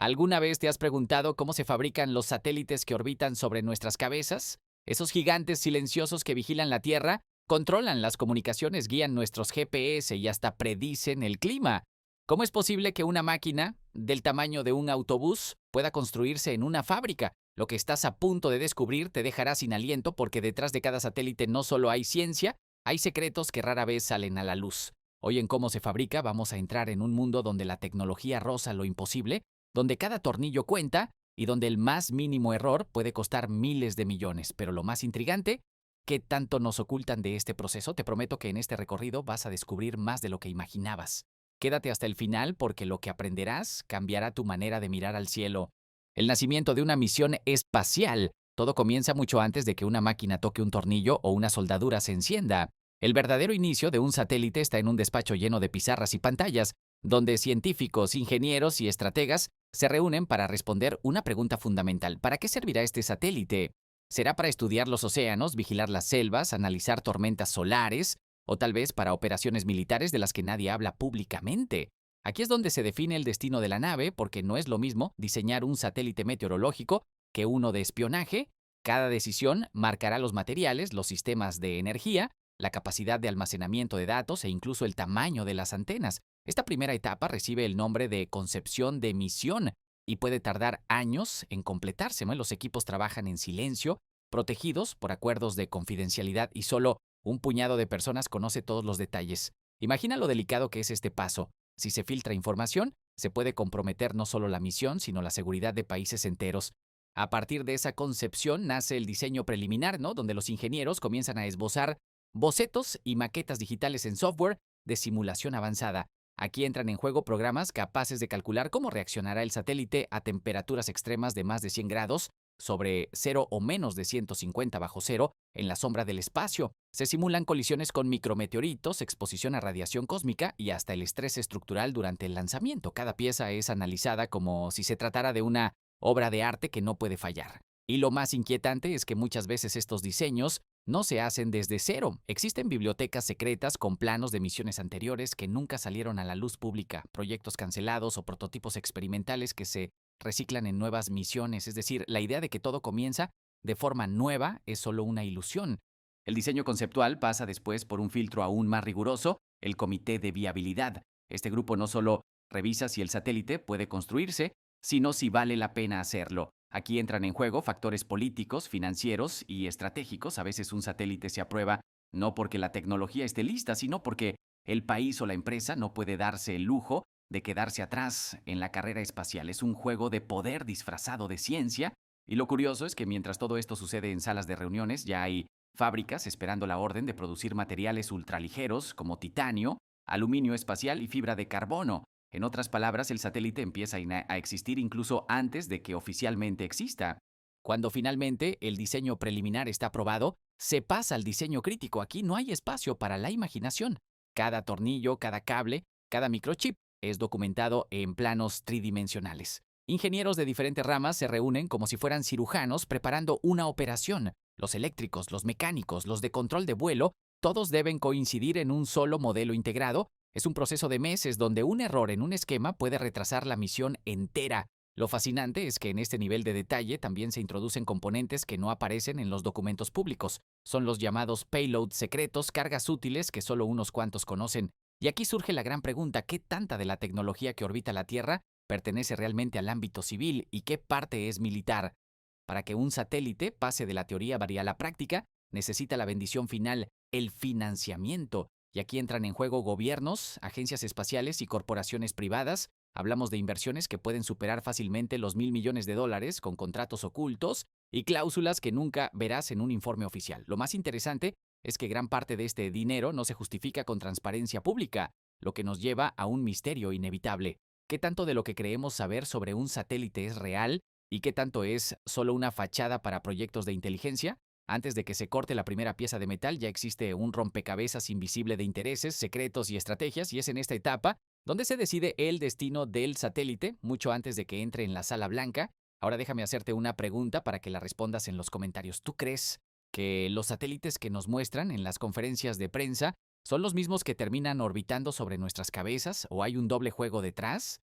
¿Alguna vez te has preguntado cómo se fabrican los satélites que orbitan sobre nuestras cabezas? Esos gigantes silenciosos que vigilan la Tierra, controlan las comunicaciones, guían nuestros GPS y hasta predicen el clima. ¿Cómo es posible que una máquina del tamaño de un autobús pueda construirse en una fábrica? Lo que estás a punto de descubrir te dejará sin aliento porque detrás de cada satélite no solo hay ciencia, hay secretos que rara vez salen a la luz. Hoy en Cómo se fabrica vamos a entrar en un mundo donde la tecnología roza lo imposible, donde cada tornillo cuenta y donde el más mínimo error puede costar miles de millones. Pero lo más intrigante, ¿qué tanto nos ocultan de este proceso? Te prometo que en este recorrido vas a descubrir más de lo que imaginabas. Quédate hasta el final porque lo que aprenderás cambiará tu manera de mirar al cielo. El nacimiento de una misión espacial. Todo comienza mucho antes de que una máquina toque un tornillo o una soldadura se encienda. El verdadero inicio de un satélite está en un despacho lleno de pizarras y pantallas, donde científicos, ingenieros y estrategas se reúnen para responder una pregunta fundamental. ¿Para qué servirá este satélite? ¿Será para estudiar los océanos, vigilar las selvas, analizar tormentas solares o tal vez para operaciones militares de las que nadie habla públicamente? Aquí es donde se define el destino de la nave, porque no es lo mismo diseñar un satélite meteorológico que uno de espionaje. Cada decisión marcará los materiales, los sistemas de energía, la capacidad de almacenamiento de datos e incluso el tamaño de las antenas. Esta primera etapa recibe el nombre de concepción de misión y puede tardar años en completarse, ¿no? Los equipos trabajan en silencio, protegidos por acuerdos de confidencialidad y solo un puñado de personas conoce todos los detalles. Imagina lo delicado que es este paso. Si se filtra información, se puede comprometer no solo la misión, sino la seguridad de países enteros. A partir de esa concepción nace el diseño preliminar, ¿no? Donde los ingenieros comienzan a esbozar bocetos y maquetas digitales en software de simulación avanzada. Aquí entran en juego programas capaces de calcular cómo reaccionará el satélite a temperaturas extremas de más de 100 grados, sobre cero o menos de 150 bajo cero, en la sombra del espacio. Se simulan colisiones con micrometeoritos, exposición a radiación cósmica y hasta el estrés estructural durante el lanzamiento. Cada pieza es analizada como si se tratara de una obra de arte que no puede fallar. Y lo más inquietante es que muchas veces estos diseños no se hacen desde cero. Existen bibliotecas secretas con planos de misiones anteriores que nunca salieron a la luz pública, proyectos cancelados o prototipos experimentales que se reciclan en nuevas misiones. Es decir, la idea de que todo comienza de forma nueva es solo una ilusión. El diseño conceptual pasa después por un filtro aún más riguroso, el Comité de Viabilidad. Este grupo no solo revisa si el satélite puede construirse, sino si vale la pena hacerlo. Aquí entran en juego factores políticos, financieros y estratégicos. A veces un satélite se aprueba no porque la tecnología esté lista, sino porque el país o la empresa no puede darse el lujo de quedarse atrás en la carrera espacial. Es un juego de poder disfrazado de ciencia. Y lo curioso es que mientras todo esto sucede en salas de reuniones, ya hay fábricas esperando la orden de producir materiales ultraligeros como titanio, aluminio espacial y fibra de carbono. En otras palabras, el satélite empieza a existir incluso antes de que oficialmente exista. Cuando finalmente el diseño preliminar está aprobado, se pasa al diseño crítico. Aquí no hay espacio para la imaginación. Cada tornillo, cada cable, cada microchip es documentado en planos tridimensionales. Ingenieros de diferentes ramas se reúnen como si fueran cirujanos preparando una operación. Los eléctricos, los mecánicos, los de control de vuelo, todos deben coincidir en un solo modelo integrado. Es un proceso de meses donde un error en un esquema puede retrasar la misión entera. Lo fascinante es que en este nivel de detalle también se introducen componentes que no aparecen en los documentos públicos. Son los llamados payloads secretos, cargas útiles que solo unos cuantos conocen. Y aquí surge la gran pregunta: ¿qué tanta de la tecnología que orbita la Tierra pertenece realmente al ámbito civil y qué parte es militar? Para que un satélite pase de la teoría a la práctica, necesita la bendición final, el financiamiento. Y aquí entran en juego gobiernos, agencias espaciales y corporaciones privadas. Hablamos de inversiones que pueden superar fácilmente los $1,000 millones con contratos ocultos y cláusulas que nunca verás en un informe oficial. Lo más interesante es que gran parte de este dinero no se justifica con transparencia pública, lo que nos lleva a un misterio inevitable. ¿Qué tanto de lo que creemos saber sobre un satélite es real y qué tanto es solo una fachada para proyectos de inteligencia? Antes de que se corte la primera pieza de metal, ya existe un rompecabezas invisible de intereses, secretos y estrategias, y es en esta etapa donde se decide el destino del satélite, mucho antes de que entre en la sala blanca. Ahora déjame hacerte una pregunta para que la respondas en los comentarios. ¿Tú crees que los satélites que nos muestran en las conferencias de prensa son los mismos que terminan orbitando sobre nuestras cabezas o hay un doble juego detrás?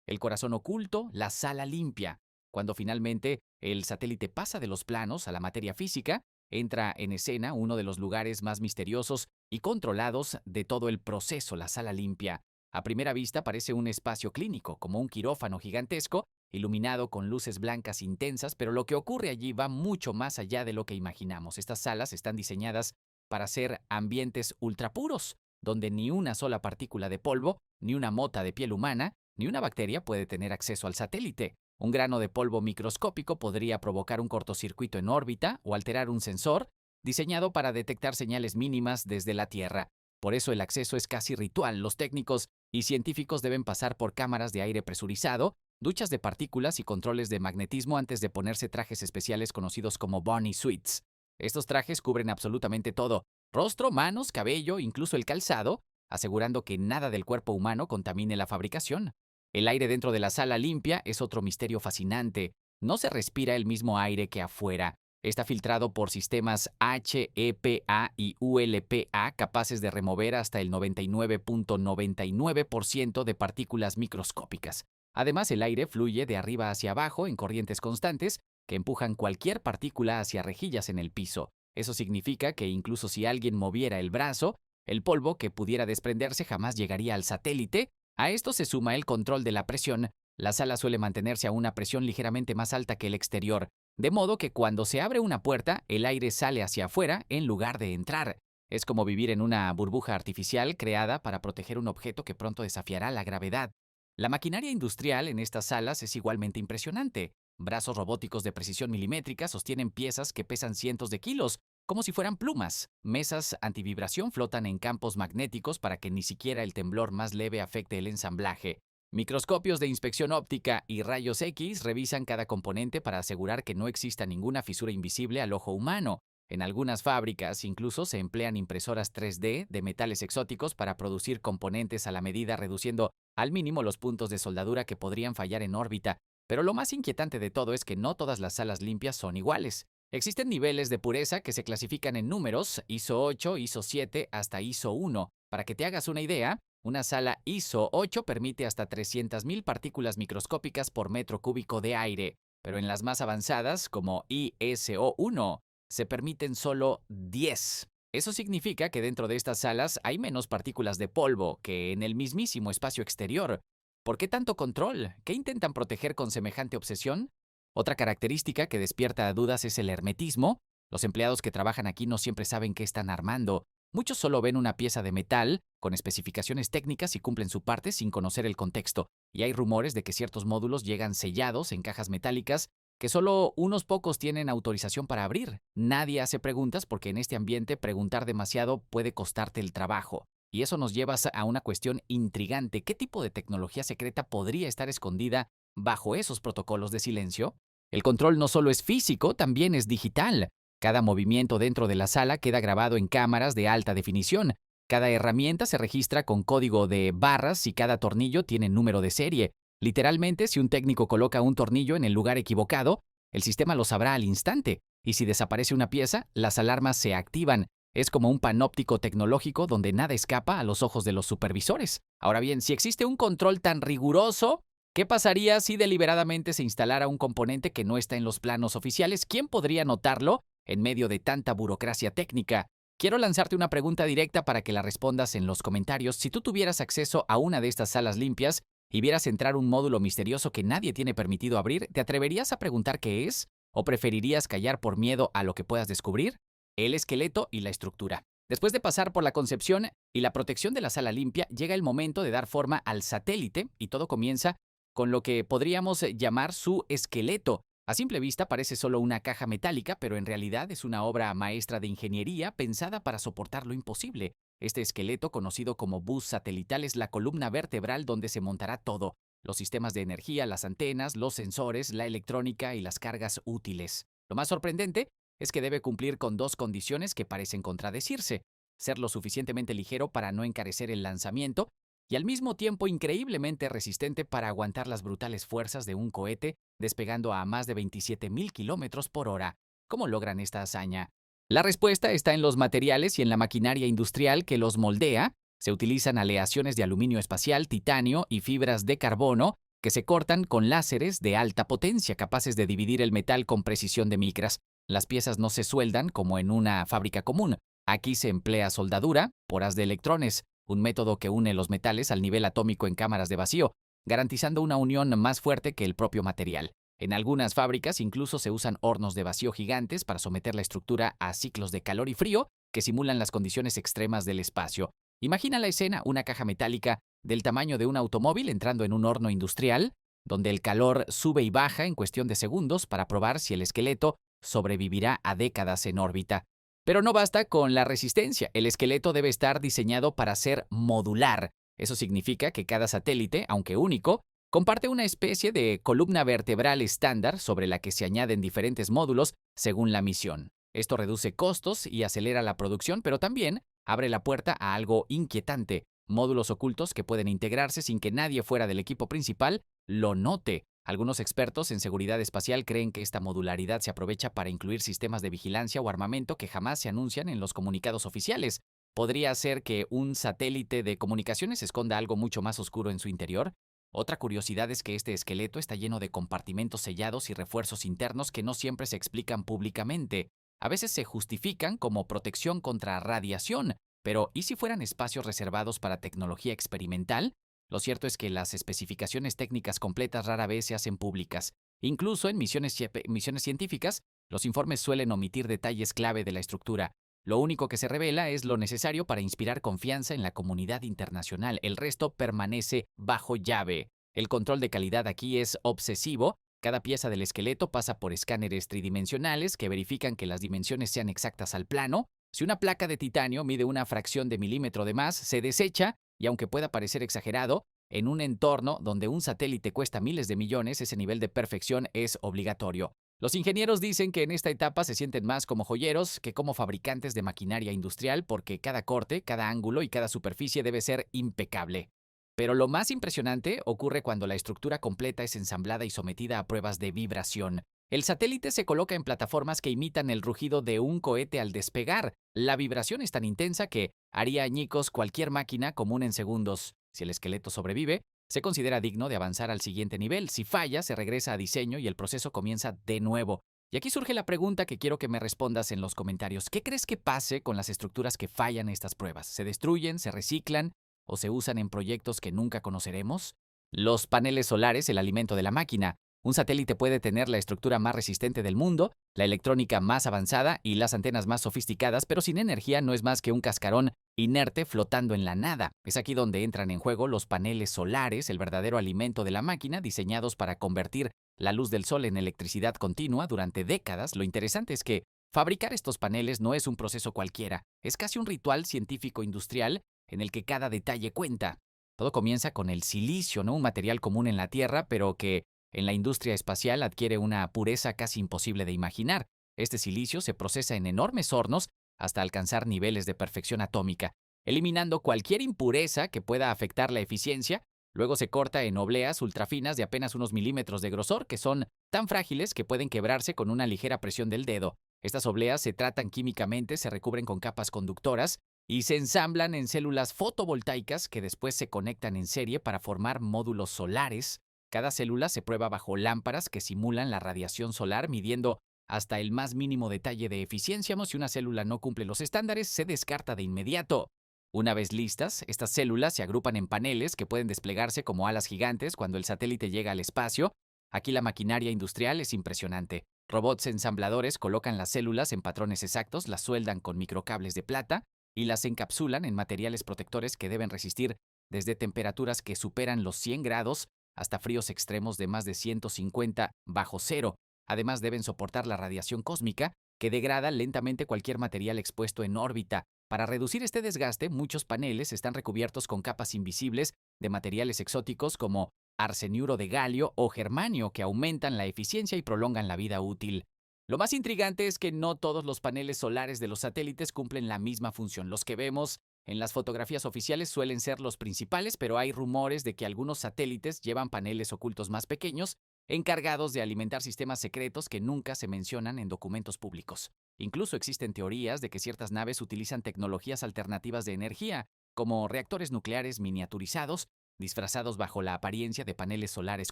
el corazón oculto, la sala limpia. Cuando finalmente el satélite pasa de los planos a la materia física, entra en escena uno de los lugares más misteriosos y controlados de todo el proceso, la sala limpia. A primera vista parece un espacio clínico, como un quirófano gigantesco, iluminado con luces blancas intensas, pero lo que ocurre allí va mucho más allá de lo que imaginamos. Estas salas están diseñadas para ser ambientes ultrapuros, donde ni una sola partícula de polvo, ni una mota de piel humana, ni una bacteria puede tener acceso al satélite. Un grano de polvo microscópico podría provocar un cortocircuito en órbita o alterar un sensor diseñado para detectar señales mínimas desde la Tierra. Por eso el acceso es casi ritual. Los técnicos y científicos deben pasar por cámaras de aire presurizado, duchas de partículas y controles de magnetismo antes de ponerse trajes especiales conocidos como Bunny Suits. Estos trajes cubren absolutamente todo: rostro, manos, cabello, incluso el calzado, asegurando que nada del cuerpo humano contamine la fabricación. El aire dentro de la sala limpia es otro misterio fascinante. No se respira el mismo aire que afuera. Está filtrado por sistemas HEPA y ULPA capaces de remover hasta el 99.99% de partículas microscópicas. Además, el aire fluye de arriba hacia abajo en corrientes constantes que empujan cualquier partícula hacia rejillas en el piso. Eso significa que incluso si alguien moviera el brazo, el polvo que pudiera desprenderse jamás llegaría al satélite. A esto se suma el control de la presión. La sala suele mantenerse a una presión ligeramente más alta que el exterior, de modo que cuando se abre una puerta, el aire sale hacia afuera en lugar de entrar. Es como vivir en una burbuja artificial creada para proteger un objeto que pronto desafiará la gravedad. La maquinaria industrial en estas salas es igualmente impresionante. Brazos robóticos de precisión milimétrica sostienen piezas que pesan cientos de kilos, como si fueran plumas. Mesas antivibración flotan en campos magnéticos para que ni siquiera el temblor más leve afecte el ensamblaje. Microscopios de inspección óptica y rayos X revisan cada componente para asegurar que no exista ninguna fisura invisible al ojo humano. En algunas fábricas incluso se emplean impresoras 3D de metales exóticos para producir componentes a la medida, reduciendo al mínimo los puntos de soldadura que podrían fallar en órbita. Pero lo más inquietante de todo es que no todas las salas limpias son iguales. Existen niveles de pureza que se clasifican en números: ISO 8, ISO 7 hasta ISO 1. Para que te hagas una idea, una sala ISO 8 permite hasta 300.000 partículas microscópicas por metro cúbico de aire, pero en las más avanzadas, como ISO 1, se permiten solo 10. Eso significa que dentro de estas salas hay menos partículas de polvo que en el mismísimo espacio exterior. ¿Por qué tanto control? ¿Qué intentan proteger con semejante obsesión? Otra característica que despierta dudas es el hermetismo. Los empleados que trabajan aquí no siempre saben qué están armando. Muchos solo ven una pieza de metal con especificaciones técnicas y cumplen su parte sin conocer el contexto. Y hay rumores de que ciertos módulos llegan sellados en cajas metálicas que solo unos pocos tienen autorización para abrir. Nadie hace preguntas porque en este ambiente preguntar demasiado puede costarte el trabajo. Y eso nos lleva a una cuestión intrigante. ¿Qué tipo de tecnología secreta podría estar escondida bajo esos protocolos de silencio? El control no solo es físico, también es digital. Cada movimiento dentro de la sala queda grabado en cámaras de alta definición. Cada herramienta se registra con código de barras y cada tornillo tiene número de serie. Literalmente, si un técnico coloca un tornillo en el lugar equivocado, el sistema lo sabrá al instante. Y si desaparece una pieza, las alarmas se activan. Es como un panóptico tecnológico donde nada escapa a los ojos de los supervisores. Ahora bien, si existe un control tan riguroso, ¿qué pasaría si deliberadamente se instalara un componente que no está en los planos oficiales? ¿Quién podría notarlo en medio de tanta burocracia técnica? Quiero lanzarte una pregunta directa para que la respondas en los comentarios. Si tú tuvieras acceso a una de estas salas limpias y vieras entrar un módulo misterioso que nadie tiene permitido abrir, ¿te atreverías a preguntar qué es? ¿O preferirías callar por miedo a lo que puedas descubrir? El esqueleto y la estructura. Después de pasar por la concepción y la protección de la sala limpia, llega el momento de dar forma al satélite y todo comienza con lo que podríamos llamar su esqueleto. A simple vista parece solo una caja metálica, pero en realidad es una obra maestra de ingeniería pensada para soportar lo imposible. Este esqueleto, conocido como bus satelital, es la columna vertebral donde se montará todo: los sistemas de energía, las antenas, los sensores, la electrónica y las cargas útiles. Lo más sorprendente es que debe cumplir con dos condiciones que parecen contradecirse: ser lo suficientemente ligero para no encarecer el lanzamiento y al mismo tiempo increíblemente resistente para aguantar las brutales fuerzas de un cohete despegando a más de 27.000 kilómetros por hora. ¿Cómo logran esta hazaña? La respuesta está en los materiales y en la maquinaria industrial que los moldea. Se utilizan aleaciones de aluminio espacial, titanio y fibras de carbono que se cortan con láseres de alta potencia capaces de dividir el metal con precisión de micras. Las piezas no se sueldan como en una fábrica común. Aquí se emplea soldadura por haz de electrones, un método que une los metales al nivel atómico en cámaras de vacío, garantizando una unión más fuerte que el propio material. En algunas fábricas incluso se usan hornos de vacío gigantes para someter la estructura a ciclos de calor y frío que simulan las condiciones extremas del espacio. Imagina la escena, una caja metálica del tamaño de un automóvil entrando en un horno industrial, donde el calor sube y baja en cuestión de segundos para probar si el esqueleto sobrevivirá a décadas en órbita. Pero no basta con la resistencia, el esqueleto debe estar diseñado para ser modular. Eso significa que cada satélite, aunque único, comparte una especie de columna vertebral estándar sobre la que se añaden diferentes módulos según la misión. Esto reduce costos y acelera la producción, pero también abre la puerta a algo inquietante, módulos ocultos que pueden integrarse sin que nadie fuera del equipo principal lo note. Algunos expertos en seguridad espacial creen que esta modularidad se aprovecha para incluir sistemas de vigilancia o armamento que jamás se anuncian en los comunicados oficiales. ¿Podría ser que un satélite de comunicaciones esconda algo mucho más oscuro en su interior? Otra curiosidad es que este esqueleto está lleno de compartimentos sellados y refuerzos internos que no siempre se explican públicamente. A veces se justifican como protección contra radiación, pero ¿y si fueran espacios reservados para tecnología experimental? Lo cierto es que las especificaciones técnicas completas rara vez se hacen públicas. Incluso en misiones científicas, los informes suelen omitir detalles clave de la estructura. Lo único que se revela es lo necesario para inspirar confianza en la comunidad internacional. El resto permanece bajo llave. El control de calidad aquí es obsesivo. Cada pieza del esqueleto pasa por escáneres tridimensionales que verifican que las dimensiones sean exactas al plano. Si una placa de titanio mide una fracción de milímetro de más, se desecha, y aunque pueda parecer exagerado, en un entorno donde un satélite cuesta miles de millones, ese nivel de perfección es obligatorio. Los ingenieros dicen que en esta etapa se sienten más como joyeros que como fabricantes de maquinaria industrial porque cada corte, cada ángulo y cada superficie debe ser impecable. Pero lo más impresionante ocurre cuando la estructura completa es ensamblada y sometida a pruebas de vibración. El satélite se coloca en plataformas que imitan el rugido de un cohete al despegar. La vibración es tan intensa que haría añicos cualquier máquina común en segundos. Si el esqueleto sobrevive, se considera digno de avanzar al siguiente nivel. Si falla, se regresa a diseño y el proceso comienza de nuevo. Y aquí surge la pregunta que quiero que me respondas en los comentarios. ¿Qué crees que pase con las estructuras que fallan estas pruebas? ¿Se destruyen, se reciclan o se usan en proyectos que nunca conoceremos? Los paneles solares, el alimento de la máquina. Un satélite puede tener la estructura más resistente del mundo, la electrónica más avanzada y las antenas más sofisticadas, pero sin energía no es más que un cascarón inerte flotando en la nada. Es aquí donde entran en juego los paneles solares, el verdadero alimento de la máquina, diseñados para convertir la luz del sol en electricidad continua durante décadas. Lo interesante es que fabricar estos paneles no es un proceso cualquiera, es casi un ritual científico-industrial en el que cada detalle cuenta. Todo comienza con el silicio, ¿no? Un material común en la Tierra, pero que en la industria espacial adquiere una pureza casi imposible de imaginar. Este silicio se procesa en enormes hornos hasta alcanzar niveles de perfección atómica, eliminando cualquier impureza que pueda afectar la eficiencia. Luego se corta en obleas ultrafinas de apenas unos milímetros de grosor, que son tan frágiles que pueden quebrarse con una ligera presión del dedo. Estas obleas se tratan químicamente, se recubren con capas conductoras y se ensamblan en células fotovoltaicas que después se conectan en serie para formar módulos solares. Cada célula se prueba bajo lámparas que simulan la radiación solar, midiendo hasta el más mínimo detalle de eficiencia. Si una célula no cumple los estándares, se descarta de inmediato. Una vez listas, estas células se agrupan en paneles que pueden desplegarse como alas gigantes cuando el satélite llega al espacio. Aquí la maquinaria industrial es impresionante. Robots ensambladores colocan las células en patrones exactos, las sueldan con microcables de plata y las encapsulan en materiales protectores que deben resistir desde temperaturas que superan los 100 grados hasta fríos extremos de más de 150 bajo cero. Además, deben soportar la radiación cósmica, que degrada lentamente cualquier material expuesto en órbita. Para reducir este desgaste, muchos paneles están recubiertos con capas invisibles de materiales exóticos como arseniuro de galio o germanio, que aumentan la eficiencia y prolongan la vida útil. Lo más intrigante es que no todos los paneles solares de los satélites cumplen la misma función. Los que vemos en las fotografías oficiales suelen ser los principales, pero hay rumores de que algunos satélites llevan paneles ocultos más pequeños, encargados de alimentar sistemas secretos que nunca se mencionan en documentos públicos. Incluso existen teorías de que ciertas naves utilizan tecnologías alternativas de energía, como reactores nucleares miniaturizados, disfrazados bajo la apariencia de paneles solares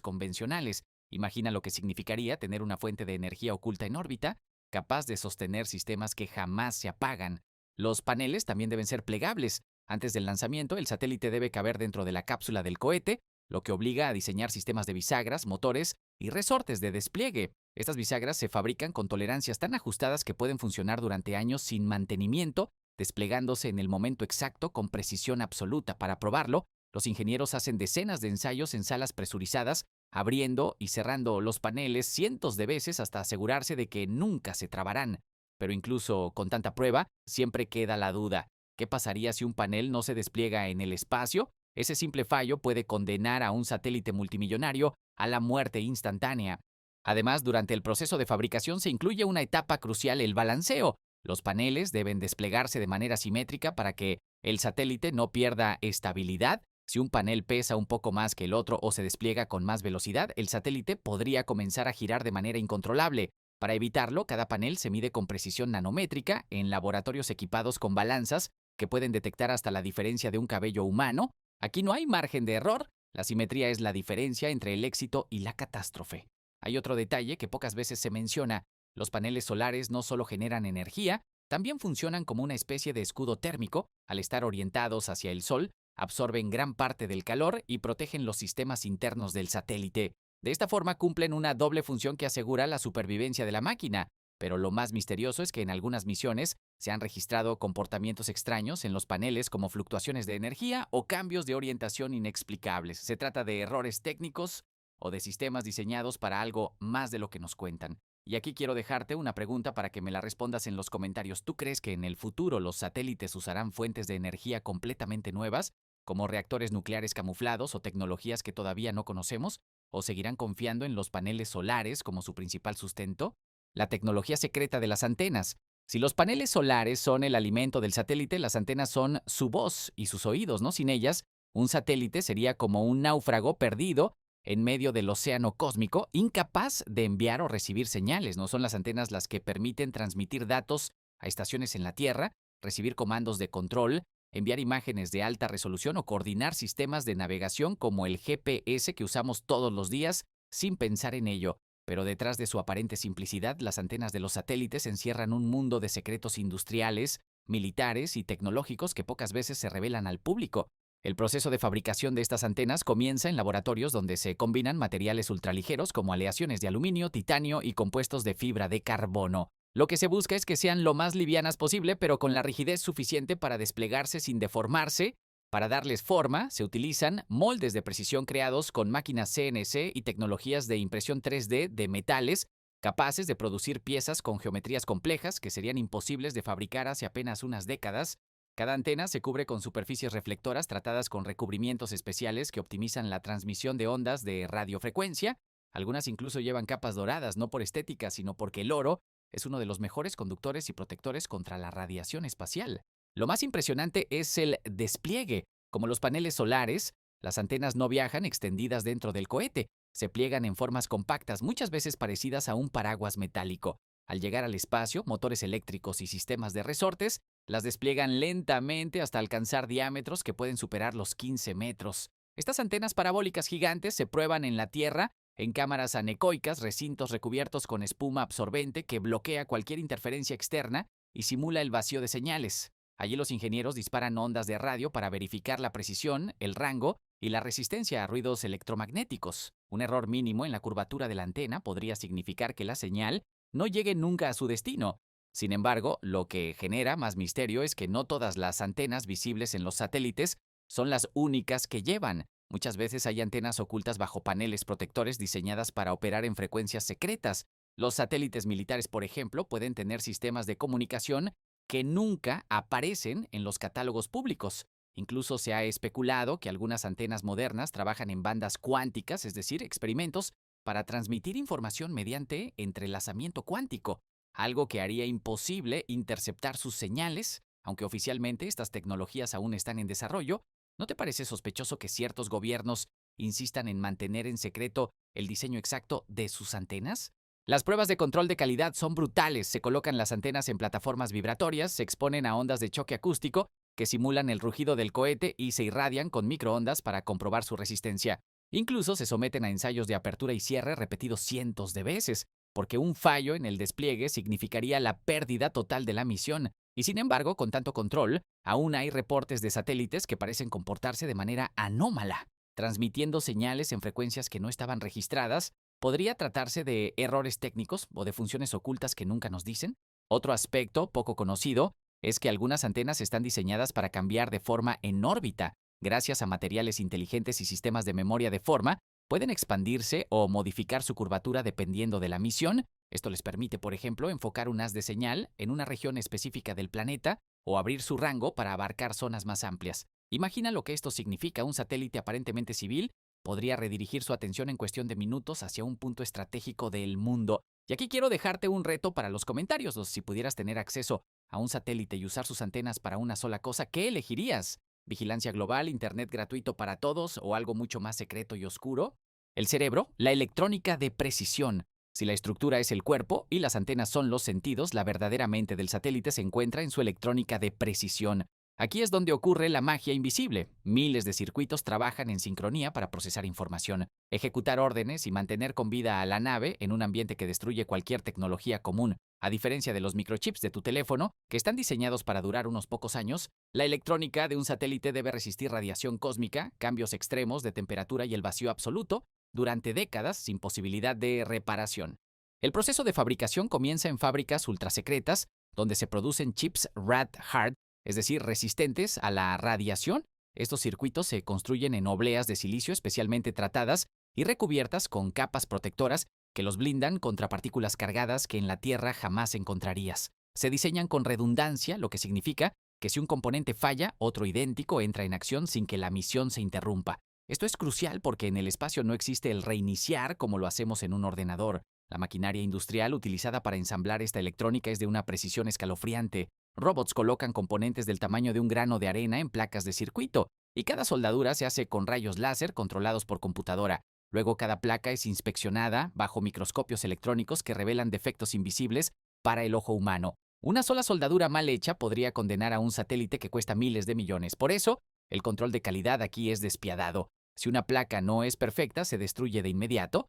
convencionales. Imagina lo que significaría tener una fuente de energía oculta en órbita, capaz de sostener sistemas que jamás se apagan. Los paneles también deben ser plegables. Antes del lanzamiento, el satélite debe caber dentro de la cápsula del cohete, lo que obliga a diseñar sistemas de bisagras, motores y resortes de despliegue. Estas bisagras se fabrican con tolerancias tan ajustadas que pueden funcionar durante años sin mantenimiento, desplegándose en el momento exacto con precisión absoluta. Para probarlo, los ingenieros hacen decenas de ensayos en salas presurizadas, abriendo y cerrando los paneles cientos de veces hasta asegurarse de que nunca se trabarán. Pero incluso con tanta prueba, siempre queda la duda. ¿Qué pasaría si un panel no se despliega en el espacio? Ese simple fallo puede condenar a un satélite multimillonario a la muerte instantánea. Además, durante el proceso de fabricación se incluye una etapa crucial: el balanceo. Los paneles deben desplegarse de manera simétrica para que el satélite no pierda estabilidad. Si un panel pesa un poco más que el otro o se despliega con más velocidad, el satélite podría comenzar a girar de manera incontrolable. Para evitarlo, cada panel se mide con precisión nanométrica en laboratorios equipados con balanzas que pueden detectar hasta la diferencia de un cabello humano. Aquí no hay margen de error. La simetría es la diferencia entre el éxito y la catástrofe. Hay otro detalle que pocas veces se menciona. Los paneles solares no solo generan energía, también funcionan como una especie de escudo térmico. Al estar orientados hacia el sol, absorben gran parte del calor y protegen los sistemas internos del satélite. De esta forma cumplen una doble función que asegura la supervivencia de la máquina. Pero lo más misterioso es que en algunas misiones se han registrado comportamientos extraños en los paneles, como fluctuaciones de energía o cambios de orientación inexplicables. Se trata de errores técnicos o de sistemas diseñados para algo más de lo que nos cuentan. Y aquí quiero dejarte una pregunta para que me la respondas en los comentarios. ¿Tú crees que en el futuro los satélites usarán fuentes de energía completamente nuevas, como reactores nucleares camuflados o tecnologías que todavía no conocemos? ¿O seguirán confiando en los paneles solares como su principal sustento? La tecnología secreta de las antenas. Si los paneles solares son el alimento del satélite, las antenas son su voz y sus oídos, ¿no? Sin ellas, un satélite sería como un náufrago perdido en medio del océano cósmico, incapaz de enviar o recibir señales. No son las antenas las que permiten transmitir datos a estaciones en la Tierra, recibir comandos de control, enviar imágenes de alta resolución o coordinar sistemas de navegación como el GPS que usamos todos los días sin pensar en ello. Pero detrás de su aparente simplicidad, las antenas de los satélites encierran un mundo de secretos industriales, militares y tecnológicos que pocas veces se revelan al público. El proceso de fabricación de estas antenas comienza en laboratorios donde se combinan materiales ultraligeros como aleaciones de aluminio, titanio y compuestos de fibra de carbono. Lo que se busca es que sean lo más livianas posible, pero con la rigidez suficiente para desplegarse sin deformarse. Para darles forma, se utilizan moldes de precisión creados con máquinas CNC y tecnologías de impresión 3D de metales, capaces de producir piezas con geometrías complejas que serían imposibles de fabricar hace apenas unas décadas. Cada antena se cubre con superficies reflectoras tratadas con recubrimientos especiales que optimizan la transmisión de ondas de radiofrecuencia. Algunas incluso llevan capas doradas, no por estética, sino porque el oro es uno de los mejores conductores y protectores contra la radiación espacial. Lo más impresionante es el despliegue. Como los paneles solares, las antenas no viajan extendidas dentro del cohete. Se pliegan en formas compactas, muchas veces parecidas a un paraguas metálico. Al llegar al espacio, motores eléctricos y sistemas de resortes las despliegan lentamente hasta alcanzar diámetros que pueden superar los 15 metros. Estas antenas parabólicas gigantes se prueban en la Tierra en cámaras anecoicas, recintos recubiertos con espuma absorbente que bloquea cualquier interferencia externa y simula el vacío de señales. Allí los ingenieros disparan ondas de radio para verificar la precisión, el rango y la resistencia a ruidos electromagnéticos. Un error mínimo en la curvatura de la antena podría significar que la señal no llegue nunca a su destino. Sin embargo, lo que genera más misterio es que no todas las antenas visibles en los satélites son las únicas que llevan. Muchas veces hay antenas ocultas bajo paneles protectores diseñadas para operar en frecuencias secretas. Los satélites militares, por ejemplo, pueden tener sistemas de comunicación que nunca aparecen en los catálogos públicos. Incluso se ha especulado que algunas antenas modernas trabajan en bandas cuánticas, es decir, experimentos para transmitir información mediante entrelazamiento cuántico, algo que haría imposible interceptar sus señales. Aunque oficialmente estas tecnologías aún están en desarrollo, ¿no te parece sospechoso que ciertos gobiernos insistan en mantener en secreto el diseño exacto de sus antenas? Las pruebas de control de calidad son brutales. Se colocan las antenas en plataformas vibratorias, se exponen a ondas de choque acústico que simulan el rugido del cohete y se irradian con microondas para comprobar su resistencia. Incluso se someten a ensayos de apertura y cierre repetidos cientos de veces, porque un fallo en el despliegue significaría la pérdida total de la misión. Y sin embargo, con tanto control, aún hay reportes de satélites que parecen comportarse de manera anómala, transmitiendo señales en frecuencias que no estaban registradas. ¿Podría tratarse de errores técnicos o de funciones ocultas que nunca nos dicen? Otro aspecto poco conocido es que algunas antenas están diseñadas para cambiar de forma en órbita. Gracias a materiales inteligentes y sistemas de memoria de forma, pueden expandirse o modificar su curvatura dependiendo de la misión. Esto les permite, por ejemplo, enfocar un haz de señal en una región específica del planeta o abrir su rango para abarcar zonas más amplias. Imagina lo que esto significa. Un satélite aparentemente civil podría redirigir su atención en cuestión de minutos hacia un punto estratégico del mundo. Y aquí quiero dejarte un reto para los comentarios. Si pudieras tener acceso a un satélite y usar sus antenas para una sola cosa, ¿qué elegirías? ¿Vigilancia global, internet gratuito para todos o algo mucho más secreto y oscuro? El cerebro, la electrónica de precisión. Si la estructura es el cuerpo y las antenas son los sentidos, la verdadera mente del satélite se encuentra en su electrónica de precisión. Aquí es donde ocurre la magia invisible. Miles de circuitos trabajan en sincronía para procesar información, ejecutar órdenes y mantener con vida a la nave en un ambiente que destruye cualquier tecnología común. A diferencia de los microchips de tu teléfono, que están diseñados para durar unos pocos años, la electrónica de un satélite debe resistir radiación cósmica, cambios extremos de temperatura y el vacío absoluto durante décadas sin posibilidad de reparación. El proceso de fabricación comienza en fábricas ultrasecretas, donde se producen chips rad-hard, es decir, resistentes a la radiación. Estos circuitos se construyen en obleas de silicio especialmente tratadas y recubiertas con capas protectoras que los blindan contra partículas cargadas que en la Tierra jamás encontrarías. Se diseñan con redundancia, lo que significa que si un componente falla, otro idéntico entra en acción sin que la misión se interrumpa. Esto es crucial porque en el espacio no existe el reiniciar como lo hacemos en un ordenador. La maquinaria industrial utilizada para ensamblar esta electrónica es de una precisión escalofriante. Robots colocan componentes del tamaño de un grano de arena en placas de circuito, y cada soldadura se hace con rayos láser controlados por computadora. Luego cada placa es inspeccionada bajo microscopios electrónicos que revelan defectos invisibles para el ojo humano. Una sola soldadura mal hecha podría condenar a un satélite que cuesta miles de millones. Por eso, el control de calidad aquí es despiadado. Si una placa no es perfecta, se destruye de inmediato.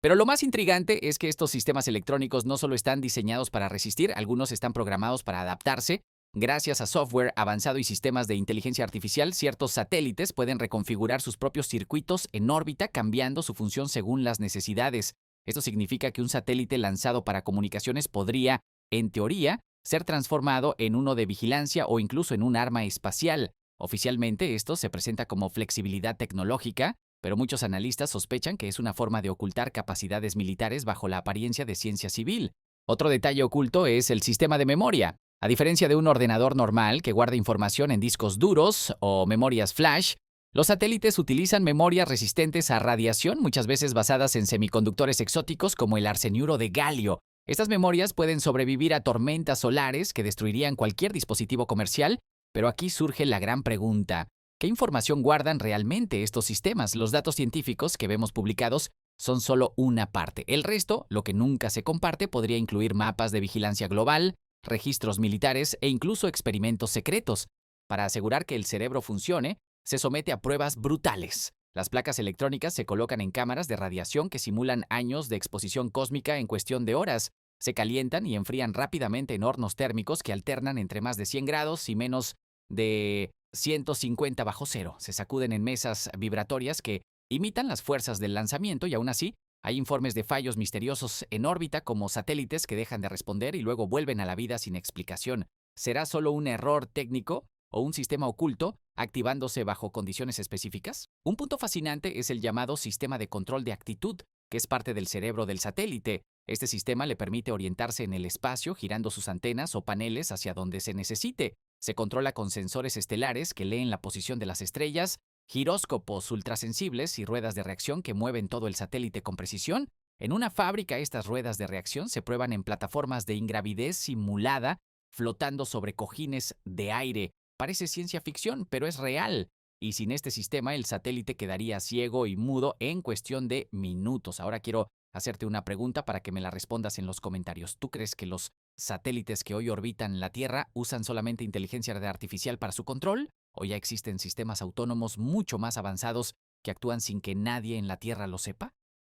Pero lo más intrigante es que estos sistemas electrónicos no solo están diseñados para resistir, algunos están programados para adaptarse. Gracias a software avanzado y sistemas de inteligencia artificial, ciertos satélites pueden reconfigurar sus propios circuitos en órbita, cambiando su función según las necesidades. Esto significa que un satélite lanzado para comunicaciones podría, en teoría, ser transformado en uno de vigilancia o incluso en un arma espacial. Oficialmente esto se presenta como flexibilidad tecnológica, pero muchos analistas sospechan que es una forma de ocultar capacidades militares bajo la apariencia de ciencia civil. Otro detalle oculto es el sistema de memoria. A diferencia de un ordenador normal que guarda información en discos duros o memorias flash, los satélites utilizan memorias resistentes a radiación, muchas veces basadas en semiconductores exóticos como el arseniuro de galio. Estas memorias pueden sobrevivir a tormentas solares que destruirían cualquier dispositivo comercial, pero aquí surge la gran pregunta. ¿Qué información guardan realmente estos sistemas? Los datos científicos que vemos publicados son solo una parte. El resto, lo que nunca se comparte, podría incluir mapas de vigilancia global, registros militares e incluso experimentos secretos. Para asegurar que el cerebro funcione, se somete a pruebas brutales. Las placas electrónicas se colocan en cámaras de radiación que simulan años de exposición cósmica en cuestión de horas. Se calientan y enfrían rápidamente en hornos térmicos que alternan entre más de 100 grados y menos de 150 bajo cero. Se sacuden en mesas vibratorias que imitan las fuerzas del lanzamiento y aún así hay informes de fallos misteriosos en órbita como satélites que dejan de responder y luego vuelven a la vida sin explicación. ¿Será solo un error técnico o un sistema oculto activándose bajo condiciones específicas? Un punto fascinante es el llamado sistema de control de actitud, que es parte del cerebro del satélite. Este sistema le permite orientarse en el espacio girando sus antenas o paneles hacia donde se necesite. Se controla con sensores estelares que leen la posición de las estrellas, giróscopos ultrasensibles y ruedas de reacción que mueven todo el satélite con precisión. En una fábrica, estas ruedas de reacción se prueban en plataformas de ingravidez simulada, flotando sobre cojines de aire. Parece ciencia ficción, pero es real. Y sin este sistema, el satélite quedaría ciego y mudo en cuestión de minutos. Ahora quiero hacerte una pregunta para que me la respondas en los comentarios. ¿Tú crees que los satélites que hoy orbitan la Tierra usan solamente inteligencia artificial para su control? ¿O ya existen sistemas autónomos mucho más avanzados que actúan sin que nadie en la Tierra lo sepa?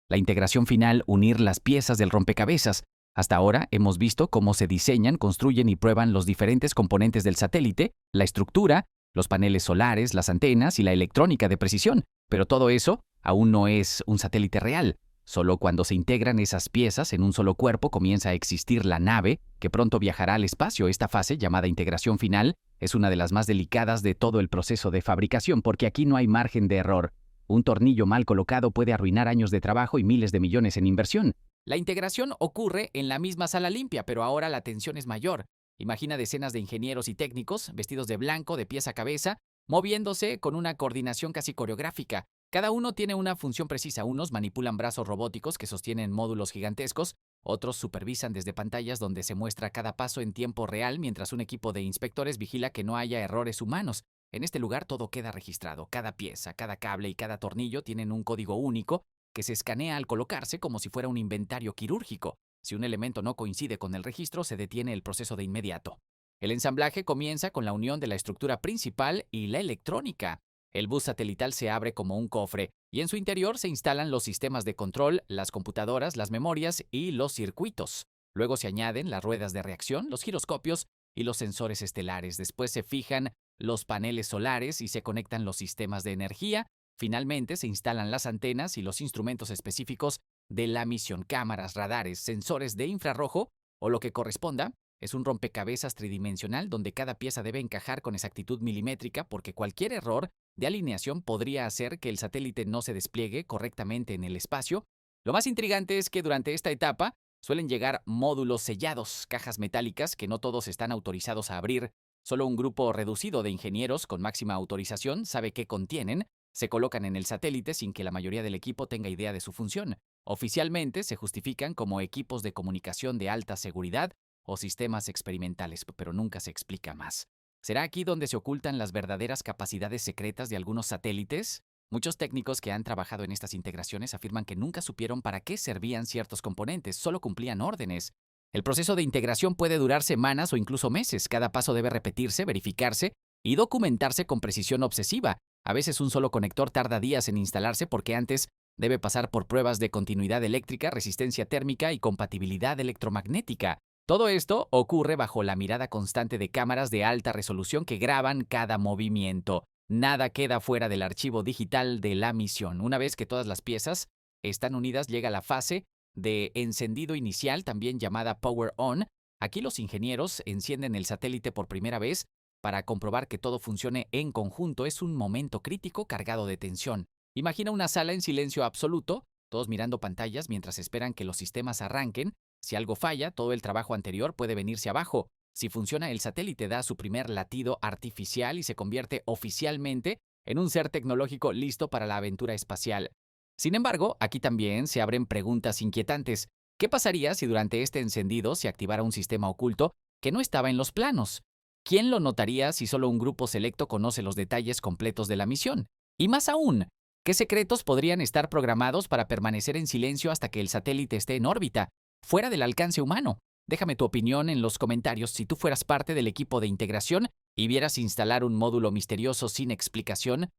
La integración final, unir las piezas del rompecabezas. Hasta ahora hemos visto cómo se diseñan, construyen y prueban los diferentes componentes del satélite, la estructura, los paneles solares, las antenas y la electrónica de precisión. Pero todo eso aún no es un satélite real. Solo cuando se integran esas piezas en un solo cuerpo comienza a existir la nave, que pronto viajará al espacio. Esta fase, llamada integración final, es una de las más delicadas de todo el proceso de fabricación, porque aquí no hay margen de error. Un tornillo mal colocado puede arruinar años de trabajo y miles de millones en inversión. La integración ocurre en la misma sala limpia, pero ahora la tensión es mayor. Imagina decenas de ingenieros y técnicos, vestidos de blanco, de pies a cabeza, moviéndose con una coordinación casi coreográfica. Cada uno tiene una función precisa. Unos manipulan brazos robóticos que sostienen módulos gigantescos, otros supervisan desde pantallas donde se muestra cada paso en tiempo real, mientras un equipo de inspectores vigila que no haya errores humanos. En este lugar todo queda registrado. Cada pieza, cada cable y cada tornillo tienen un código único que se escanea al colocarse como si fuera un inventario quirúrgico. Si un elemento no coincide con el registro, se detiene el proceso de inmediato. El ensamblaje comienza con la unión de la estructura principal y la electrónica. El bus satelital se abre como un cofre y en su interior se instalan los sistemas de control, las computadoras, las memorias y los circuitos. Luego se añaden las ruedas de reacción, los giroscopios y los sensores estelares. Después se fijan los paneles solares y se conectan los sistemas de energía. Finalmente se instalan las antenas y los instrumentos específicos de la misión, cámaras, radares, sensores de infrarrojo o lo que corresponda. Es un rompecabezas tridimensional donde cada pieza debe encajar con exactitud milimétrica, porque cualquier error de alineación podría hacer que el satélite no se despliegue correctamente en el espacio. Lo más intrigante es que durante esta etapa suelen llegar módulos sellados, cajas metálicas que no todos están autorizados a abrir. Solo un grupo reducido de ingenieros con máxima autorización sabe qué contienen. Se colocan en el satélite sin que la mayoría del equipo tenga idea de su función. Oficialmente se justifican como equipos de comunicación de alta seguridad o sistemas experimentales, pero nunca se explica más. ¿Será aquí donde se ocultan las verdaderas capacidades secretas de algunos satélites? Muchos técnicos que han trabajado en estas integraciones afirman que nunca supieron para qué servían ciertos componentes, solo cumplían órdenes. El proceso de integración puede durar semanas o incluso meses. Cada paso debe repetirse, verificarse y documentarse con precisión obsesiva. A veces un solo conector tarda días en instalarse porque antes debe pasar por pruebas de continuidad eléctrica, resistencia térmica y compatibilidad electromagnética. Todo esto ocurre bajo la mirada constante de cámaras de alta resolución que graban cada movimiento. Nada queda fuera del archivo digital de la misión. Una vez que todas las piezas están unidas, llega la fase de encendido inicial, también llamada Power On. Aquí los ingenieros encienden el satélite por primera vez para comprobar que todo funcione en conjunto. Es un momento crítico cargado de tensión. Imagina una sala en silencio absoluto, todos mirando pantallas mientras esperan que los sistemas arranquen. Si algo falla, todo el trabajo anterior puede venirse abajo. Si funciona, el satélite da su primer latido artificial y se convierte oficialmente en un ser tecnológico listo para la aventura espacial. Sin embargo, aquí también se abren preguntas inquietantes. ¿Qué pasaría si durante este encendido se activara un sistema oculto que no estaba en los planos? ¿Quién lo notaría si solo un grupo selecto conoce los detalles completos de la misión? Y más aún, ¿qué secretos podrían estar programados para permanecer en silencio hasta que el satélite esté en órbita, fuera del alcance humano? Déjame tu opinión en los comentarios. Si tú fueras parte del equipo de integración y vieras instalar un módulo misterioso sin explicación,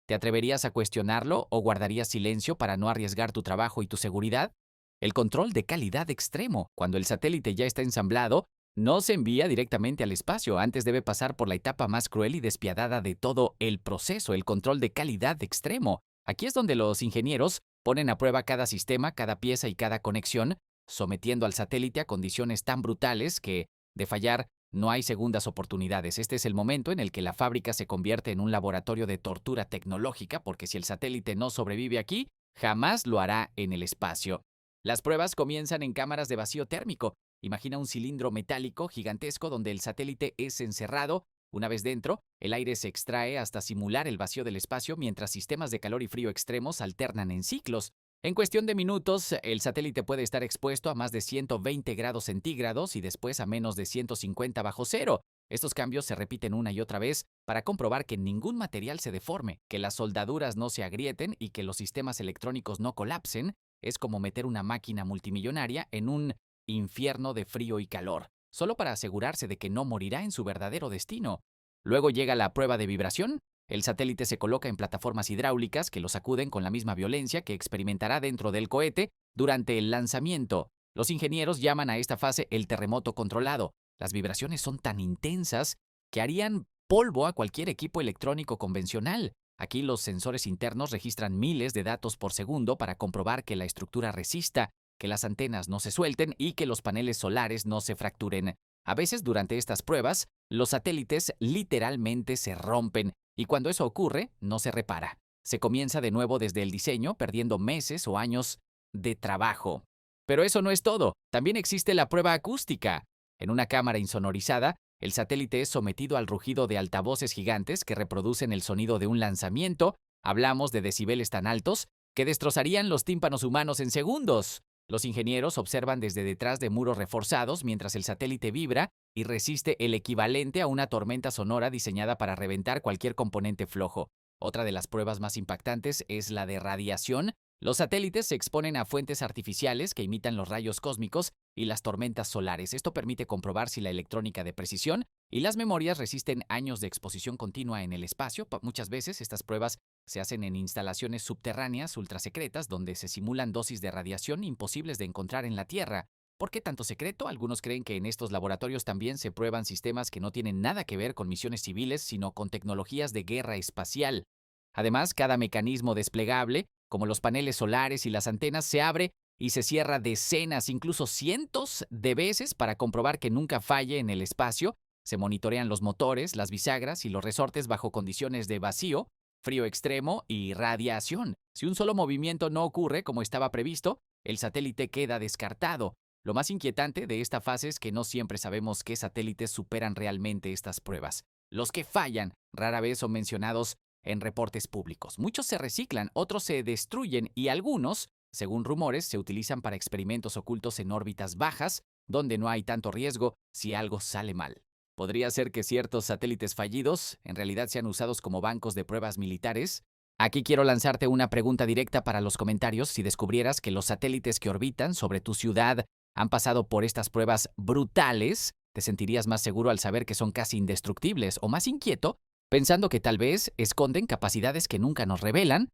¿te atreverías a cuestionarlo o guardarías silencio para no arriesgar tu trabajo y tu seguridad? El control de calidad extremo. Cuando el satélite ya está ensamblado, no se envía directamente al espacio. Antes debe pasar por la etapa más cruel y despiadada de todo el proceso, el control de calidad extremo. Aquí es donde los ingenieros ponen a prueba cada sistema, cada pieza y cada conexión, sometiendo al satélite a condiciones tan brutales que, de fallar, no hay segundas oportunidades. Este es el momento en el que la fábrica se convierte en un laboratorio de tortura tecnológica, porque si el satélite no sobrevive aquí, jamás lo hará en el espacio. Las pruebas comienzan en cámaras de vacío térmico. Imagina un cilindro metálico gigantesco donde el satélite es encerrado. Una vez dentro, el aire se extrae hasta simular el vacío del espacio, mientras sistemas de calor y frío extremos alternan en ciclos. En cuestión de minutos, el satélite puede estar expuesto a más de 120 grados centígrados y después a menos de 150 bajo cero. Estos cambios se repiten una y otra vez para comprobar que ningún material se deforme, que las soldaduras no se agrieten y que los sistemas electrónicos no colapsen. es como meter una máquina multimillonaria en un infierno de frío y calor, solo para asegurarse de que no morirá en su verdadero destino. Luego llega la prueba de vibración. El satélite se coloca en plataformas hidráulicas que lo sacuden con la misma violencia que experimentará dentro del cohete durante el lanzamiento. Los ingenieros llaman a esta fase el terremoto controlado. Las vibraciones son tan intensas que harían polvo a cualquier equipo electrónico convencional. Aquí los sensores internos registran miles de datos por segundo para comprobar que la estructura resista, que las antenas no se suelten y que los paneles solares no se fracturen. A veces durante estas pruebas, los satélites literalmente se rompen y cuando eso ocurre, no se repara. Se comienza de nuevo desde el diseño, perdiendo meses o años de trabajo. Pero eso no es todo. También existe la prueba acústica. En una cámara insonorizada, el satélite es sometido al rugido de altavoces gigantes que reproducen el sonido de un lanzamiento. Hablamos de decibeles tan altos que destrozarían los tímpanos humanos en segundos. Los ingenieros observan desde detrás de muros reforzados mientras el satélite vibra y resiste el equivalente a una tormenta sonora diseñada para reventar cualquier componente flojo. Otra de las pruebas más impactantes es la de radiación. Los satélites se exponen a fuentes artificiales que imitan los rayos cósmicos y las tormentas solares. Esto permite comprobar si la electrónica de precisión y las memorias resisten años de exposición continua en el espacio. Muchas veces estas pruebas se hacen en instalaciones subterráneas ultrasecretas donde se simulan dosis de radiación imposibles de encontrar en la Tierra. ¿Por qué tanto secreto? Algunos creen que en estos laboratorios también se prueban sistemas que no tienen nada que ver con misiones civiles, sino con tecnologías de guerra espacial. Además, cada mecanismo desplegable, como los paneles solares y las antenas, se abre y se cierra decenas, incluso cientos de veces para comprobar que nunca falle en el espacio. Se monitorean los motores, las bisagras y los resortes bajo condiciones de vacío, frío extremo y radiación. Si un solo movimiento no ocurre como estaba previsto, el satélite queda descartado. Lo más inquietante de esta fase es que no siempre sabemos qué satélites superan realmente estas pruebas. Los que fallan rara vez son mencionados en reportes públicos. Muchos se reciclan, otros se destruyen y algunos, según rumores, se utilizan para experimentos ocultos en órbitas bajas, donde no hay tanto riesgo si algo sale mal. ¿Podría ser que ciertos satélites fallidos en realidad sean usados como bancos de pruebas militares? Aquí quiero lanzarte una pregunta directa para los comentarios. Si descubrieras que los satélites que orbitan sobre tu ciudad han pasado por estas pruebas brutales, ¿te sentirías más seguro al saber que son casi indestructibles o más inquieto, pensando que tal vez esconden capacidades que nunca nos revelan?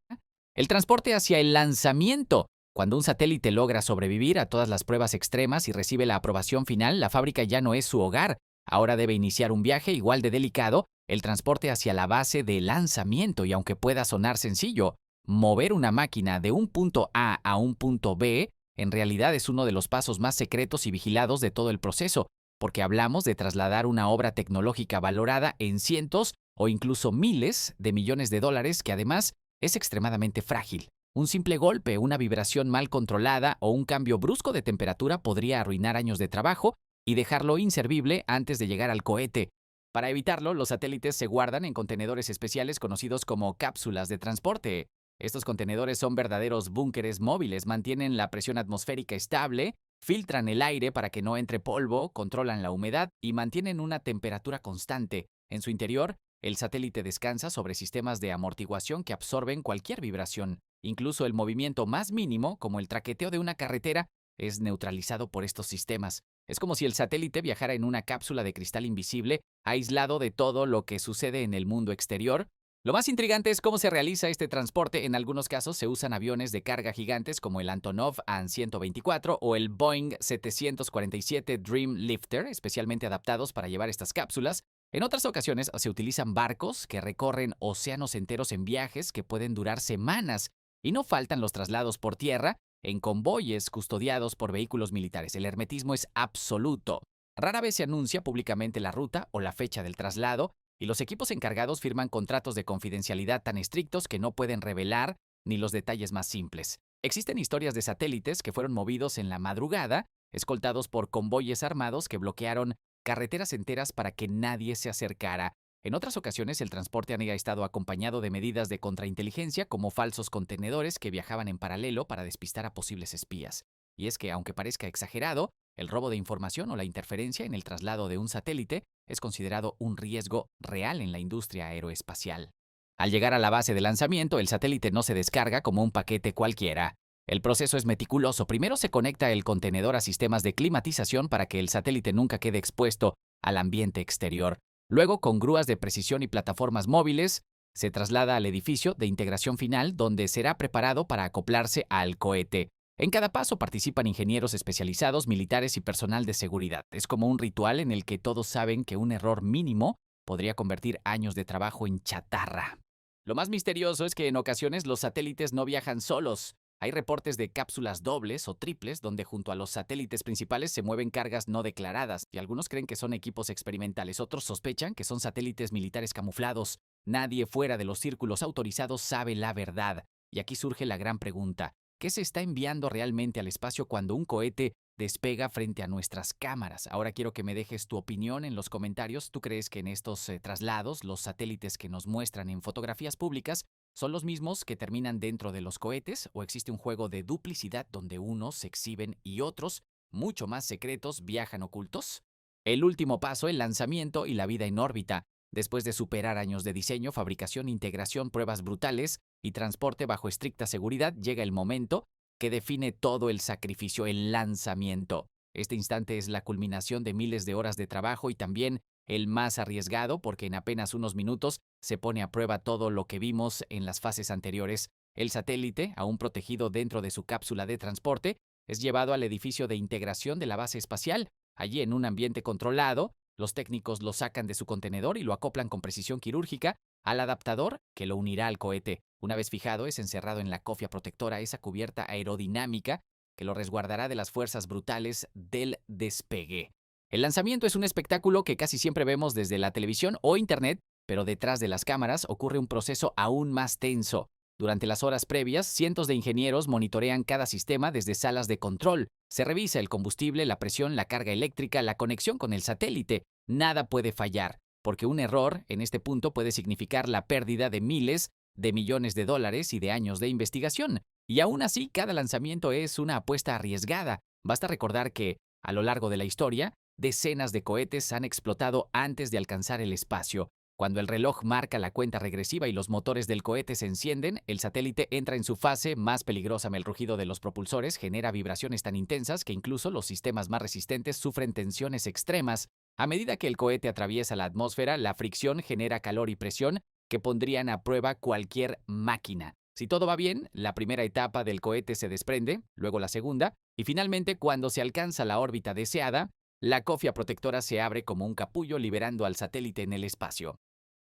El transporte hacia el lanzamiento. Cuando un satélite logra sobrevivir a todas las pruebas extremas y recibe la aprobación final, la fábrica ya no es su hogar. Ahora debe iniciar un viaje igual de delicado, el transporte hacia la base de lanzamiento. Y aunque pueda sonar sencillo, mover una máquina de un punto A a un punto B en realidad es uno de los pasos más secretos y vigilados de todo el proceso, porque hablamos de trasladar una obra tecnológica valorada en cientos o incluso miles de millones de dólares que además es extremadamente frágil. Un simple golpe, una vibración mal controlada o un cambio brusco de temperatura podría arruinar años de trabajo y dejarlo inservible antes de llegar al cohete. Para evitarlo, los satélites se guardan en contenedores especiales conocidos como cápsulas de transporte. Estos contenedores son verdaderos búnkeres móviles, mantienen la presión atmosférica estable, filtran el aire para que no entre polvo, controlan la humedad y mantienen una temperatura constante. En su interior, el satélite descansa sobre sistemas de amortiguación que absorben cualquier vibración. Incluso el movimiento más mínimo, como el traqueteo de una carretera, es neutralizado por estos sistemas. Es como si el satélite viajara en una cápsula de cristal invisible, aislado de todo lo que sucede en el mundo exterior. Lo más intrigante es cómo se realiza este transporte. En algunos casos se usan aviones de carga gigantes como el Antonov An-124 o el Boeing 747 Dream Lifter, especialmente adaptados para llevar estas cápsulas. En otras ocasiones se utilizan barcos que recorren océanos enteros en viajes que pueden durar semanas. Y no faltan los traslados por tierra, en convoyes custodiados por vehículos militares. El hermetismo es absoluto. Rara vez se anuncia públicamente la ruta o la fecha del traslado, y los equipos encargados firman contratos de confidencialidad tan estrictos que no pueden revelar ni los detalles más simples. Existen historias de satélites que fueron movidos en la madrugada, escoltados por convoyes armados que bloquearon carreteras enteras para que nadie se acercara. En otras ocasiones, el transporte ha estado acompañado de medidas de contrainteligencia como falsos contenedores que viajaban en paralelo para despistar a posibles espías. Y es que, aunque parezca exagerado, el robo de información o la interferencia en el traslado de un satélite es considerado un riesgo real en la industria aeroespacial. Al llegar a la base de lanzamiento, el satélite no se descarga como un paquete cualquiera. El proceso es meticuloso. Primero se conecta el contenedor a sistemas de climatización para que el satélite nunca quede expuesto al ambiente exterior. Luego, con grúas de precisión y plataformas móviles, se traslada al edificio de integración final, donde será preparado para acoplarse al cohete. En cada paso participan ingenieros especializados, militares y personal de seguridad. Es como un ritual en el que todos saben que un error mínimo podría convertir años de trabajo en chatarra. Lo más misterioso es que en ocasiones los satélites no viajan solos. Hay reportes de cápsulas dobles o triples donde junto a los satélites principales se mueven cargas no declaradas, y algunos creen que son equipos experimentales, otros sospechan que son satélites militares camuflados. Nadie fuera de los círculos autorizados sabe la verdad. Y aquí surge la gran pregunta: ¿qué se está enviando realmente al espacio cuando un cohete despega frente a nuestras cámaras? Ahora quiero que me dejes tu opinión en los comentarios. ¿Tú crees que en estos traslados los satélites que nos muestran en fotografías públicas son los mismos que terminan dentro de los cohetes, o existe un juego de duplicidad donde unos se exhiben y otros, mucho más secretos, viajan ocultos? El último paso, el lanzamiento y la vida en órbita. Después de superar años de diseño, fabricación, integración, pruebas brutales y transporte bajo estricta seguridad, llega el momento que define todo el sacrificio, el lanzamiento. Este instante es la culminación de miles de horas de trabajo y también el más arriesgado, porque en apenas unos minutos se pone a prueba todo lo que vimos en las fases anteriores. El satélite, aún protegido dentro de su cápsula de transporte, es llevado al edificio de integración de la base espacial. Allí, en un ambiente controlado, los técnicos lo sacan de su contenedor y lo acoplan con precisión quirúrgica al adaptador que lo unirá al cohete. Una vez fijado, es encerrado en la cofia protectora, esa cubierta aerodinámica que lo resguardará de las fuerzas brutales del despegue. El lanzamiento es un espectáculo que casi siempre vemos desde la televisión o internet, pero detrás de las cámaras ocurre un proceso aún más tenso. Durante las horas previas, cientos de ingenieros monitorean cada sistema desde salas de control. Se revisa el combustible, la presión, la carga eléctrica, la conexión con el satélite. Nada puede fallar, porque un error en este punto puede significar la pérdida de miles de millones de dólares y de años de investigación. Y aún así, cada lanzamiento es una apuesta arriesgada. Basta recordar que, a lo largo de la historia, decenas de cohetes han explotado antes de alcanzar el espacio. Cuando el reloj marca la cuenta regresiva y los motores del cohete se encienden, el satélite entra en su fase más peligrosa. El rugido de los propulsores genera vibraciones tan intensas que incluso los sistemas más resistentes sufren tensiones extremas. A medida que el cohete atraviesa la atmósfera, la fricción genera calor y presión que pondrían a prueba cualquier máquina. Si todo va bien, la primera etapa del cohete se desprende, luego la segunda, y finalmente, cuando se alcanza la órbita deseada, la cofia protectora se abre como un capullo, liberando al satélite en el espacio.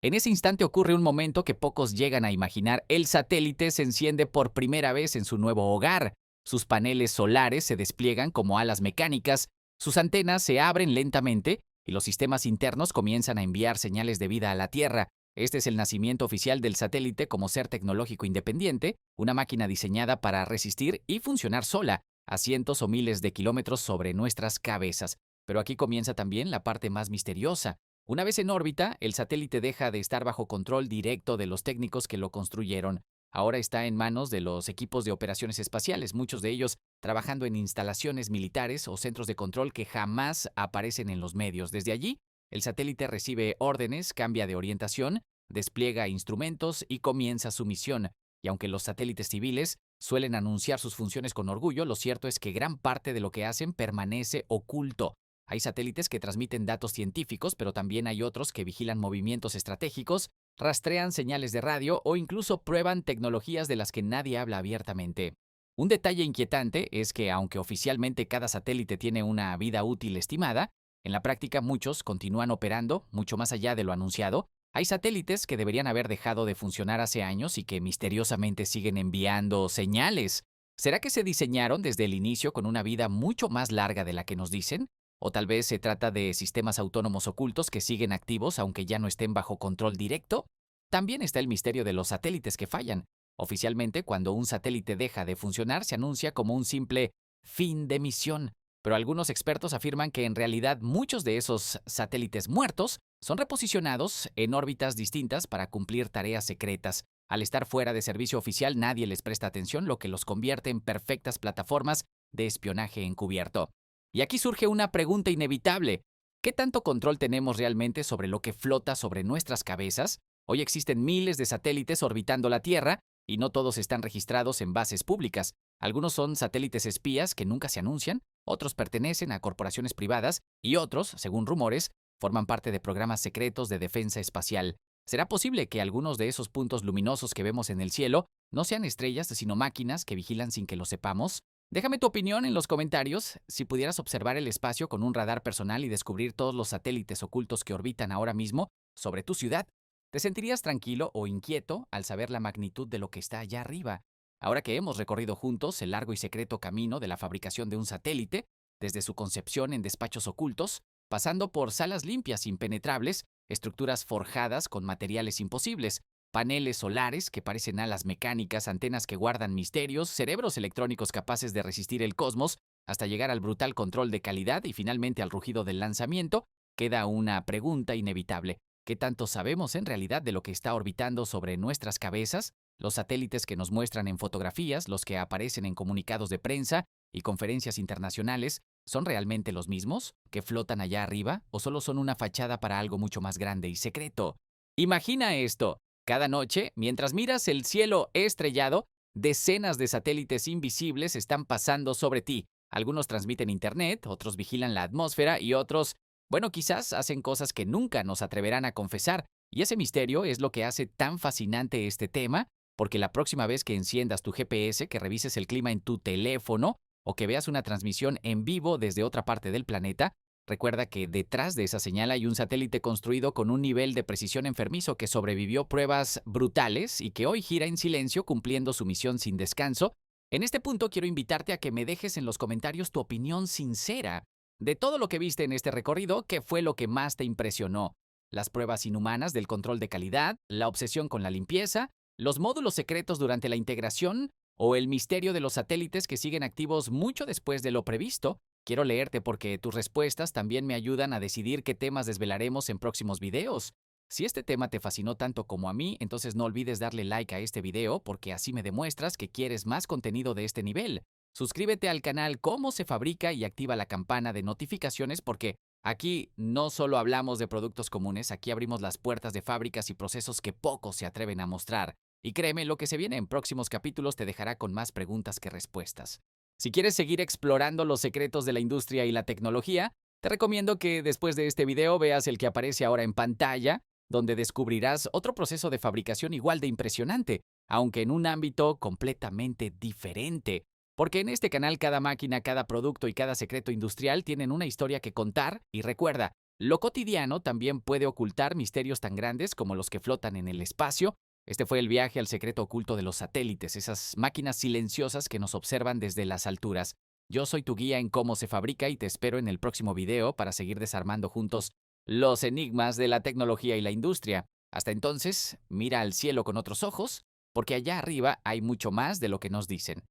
En ese instante ocurre un momento que pocos llegan a imaginar. El satélite se enciende por primera vez en su nuevo hogar. Sus paneles solares se despliegan como alas mecánicas, sus antenas se abren lentamente y los sistemas internos comienzan a enviar señales de vida a la Tierra. Este es el nacimiento oficial del satélite como ser tecnológico independiente, una máquina diseñada para resistir y funcionar sola a cientos o miles de kilómetros sobre nuestras cabezas. Pero aquí comienza también la parte más misteriosa. Una vez en órbita, el satélite deja de estar bajo control directo de los técnicos que lo construyeron. Ahora está en manos de los equipos de operaciones espaciales, muchos de ellos trabajando en instalaciones militares o centros de control que jamás aparecen en los medios. Desde allí, el satélite recibe órdenes, cambia de orientación, despliega instrumentos y comienza su misión. Y aunque los satélites civiles suelen anunciar sus funciones con orgullo, lo cierto es que gran parte de lo que hacen permanece oculto. Hay satélites que transmiten datos científicos, pero también hay otros que vigilan movimientos estratégicos, rastrean señales de radio o incluso prueban tecnologías de las que nadie habla abiertamente. Un detalle inquietante es que, aunque oficialmente cada satélite tiene una vida útil estimada, en la práctica muchos continúan operando mucho más allá de lo anunciado. Hay satélites que deberían haber dejado de funcionar hace años y que misteriosamente siguen enviando señales. ¿Será que se diseñaron desde el inicio con una vida mucho más larga de la que nos dicen? ¿O tal vez se trata de sistemas autónomos ocultos que siguen activos aunque ya no estén bajo control directo? También está el misterio de los satélites que fallan. Oficialmente, cuando un satélite deja de funcionar, se anuncia como un simple fin de misión. Pero algunos expertos afirman que en realidad muchos de esos satélites muertos son reposicionados en órbitas distintas para cumplir tareas secretas. Al estar fuera de servicio oficial, nadie les presta atención, lo que los convierte en perfectas plataformas de espionaje encubierto. Y aquí surge una pregunta inevitable. ¿Qué tanto control tenemos realmente sobre lo que flota sobre nuestras cabezas? Hoy existen miles de satélites orbitando la Tierra y no todos están registrados en bases públicas. Algunos son satélites espías que nunca se anuncian, otros pertenecen a corporaciones privadas y otros, según rumores, forman parte de programas secretos de defensa espacial. ¿Será posible que algunos de esos puntos luminosos que vemos en el cielo no sean estrellas, sino máquinas que vigilan sin que lo sepamos? Déjame tu opinión en los comentarios. Si pudieras observar el espacio con un radar personal y descubrir todos los satélites ocultos que orbitan ahora mismo sobre tu ciudad, ¿te sentirías tranquilo o inquieto al saber la magnitud de lo que está allá arriba? Ahora que hemos recorrido juntos el largo y secreto camino de la fabricación de un satélite, desde su concepción en despachos ocultos, pasando por salas limpias impenetrables, estructuras forjadas con materiales imposibles, paneles solares que parecen alas mecánicas, antenas que guardan misterios, cerebros electrónicos capaces de resistir el cosmos, hasta llegar al brutal control de calidad y finalmente al rugido del lanzamiento, queda una pregunta inevitable. ¿Qué tanto sabemos en realidad de lo que está orbitando sobre nuestras cabezas? Los satélites que nos muestran en fotografías, los que aparecen en comunicados de prensa y conferencias internacionales, ¿son realmente los mismos que flotan allá arriba o solo son una fachada para algo mucho más grande y secreto? Imagina esto. Cada noche, mientras miras el cielo estrellado, decenas de satélites invisibles están pasando sobre ti. Algunos transmiten internet, otros vigilan la atmósfera y otros, bueno, quizás hacen cosas que nunca nos atreverán a confesar. Y ese misterio es lo que hace tan fascinante este tema, porque la próxima vez que enciendas tu GPS, que revises el clima en tu teléfono o que veas una transmisión en vivo desde otra parte del planeta, recuerda que detrás de esa señal hay un satélite construido con un nivel de precisión enfermizo que sobrevivió pruebas brutales y que hoy gira en silencio cumpliendo su misión sin descanso. En este punto quiero invitarte a que me dejes en los comentarios tu opinión sincera. De todo lo que viste en este recorrido, ¿qué fue lo que más te impresionó? ¿Las pruebas inhumanas del control de calidad? ¿La obsesión con la limpieza? ¿Los módulos secretos durante la integración? ¿O el misterio de los satélites que siguen activos mucho después de lo previsto? Quiero leerte porque tus respuestas también me ayudan a decidir qué temas desvelaremos en próximos videos. Si este tema te fascinó tanto como a mí, entonces no olvides darle like a este video porque así me demuestras que quieres más contenido de este nivel. Suscríbete al canal Cómo se fabrica y activa la campana de notificaciones porque aquí no solo hablamos de productos comunes, aquí abrimos las puertas de fábricas y procesos que pocos se atreven a mostrar. Y créeme, lo que se viene en próximos capítulos te dejará con más preguntas que respuestas. Si quieres seguir explorando los secretos de la industria y la tecnología, te recomiendo que después de este video veas el que aparece ahora en pantalla, donde descubrirás otro proceso de fabricación igual de impresionante, aunque en un ámbito completamente diferente. Porque en este canal cada máquina, cada producto y cada secreto industrial tienen una historia que contar y recuerda, lo cotidiano también puede ocultar misterios tan grandes como los que flotan en el espacio. Este fue el viaje al secreto oculto de los satélites, esas máquinas silenciosas que nos observan desde las alturas. Yo soy tu guía en cómo se fabrica y te espero en el próximo video para seguir desarmando juntos los enigmas de la tecnología y la industria. Hasta entonces, mira al cielo con otros ojos, porque allá arriba hay mucho más de lo que nos dicen.